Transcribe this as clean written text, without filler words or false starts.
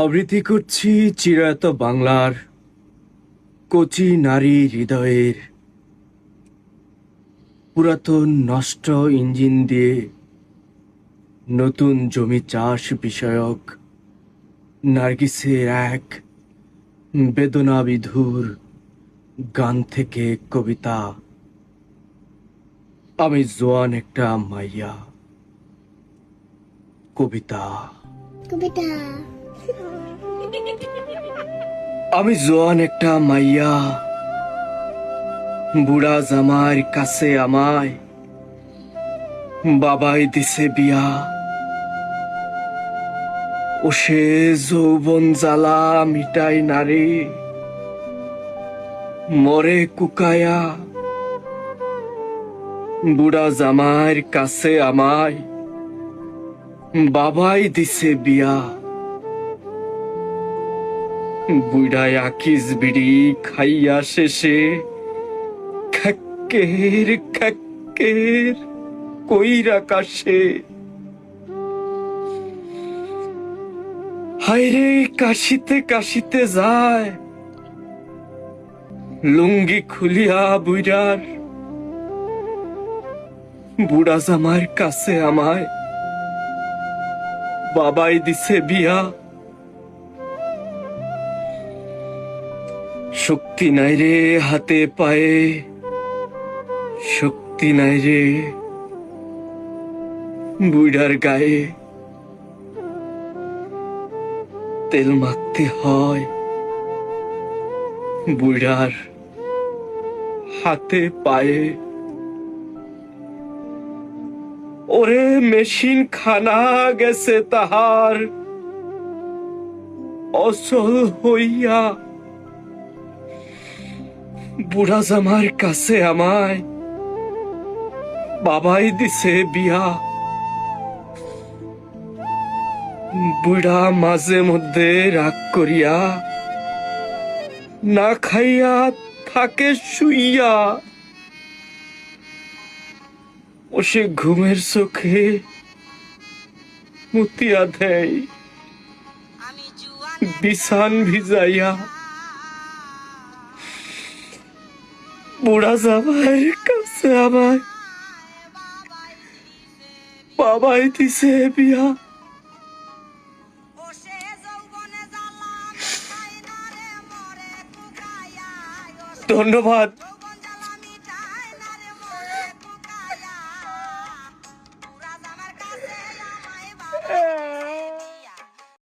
আবৃত্তি করছি চিরায়ত বাংলার কচি নারী হৃদয়ের পুরাতন নষ্ট ইঞ্জিন দিয়ে নতুন জমি চাষ বিষয়ক নার্গিসের এক বেদনাবিধুর গান থেকে কবিতা। আমি জোয়ান একটা মাইয়া। কবিতা। কবিতা। আমি জোয়ান একটা মাইয়া, বুড়া জামার কাছে আমায় বাবাই দিছে বিয়া। ও সে যৌবন জ্বালা মিটাই নারে, মরে কুকায়া। বুড়া জামার কাছে আমায় বাবাই দিছে বিয়া। বুড়ায় আকিস বিড়ি খাইয়া শেষে খাক্কের খাক্কের কইরা কাশে। হায়রে কাশিতে কাশিতে যায় লুঙ্গি খুলিয়া বুইড়ার। বুড়া জামার কাছে আমায় বাবাই দিছে বিয়া। শক্তি নাই রে হাতে পায়ে, শক্তি নাই রে বুইড়ার গায়ে। তেল মাখতে হয় বুইড়ার হাতে পায়ে। ওরে মেশিন খানা গেছে তাহার অচল হইয়া। বুড়া জামার কাছে আমায় বাবাই দিছে বিয়া। বুড়া মাঝে মধ্যে রাগ করিয়া না খাইয়া থাকে শুইয়া। ও সে ঘুমের চোখে মুতিয়া দেয় বিছান ভিজাইয়া। বুড়া জামাইয়ের কাছে আমায় বাবাই দিছে বিয়া। ধন্যবাদ।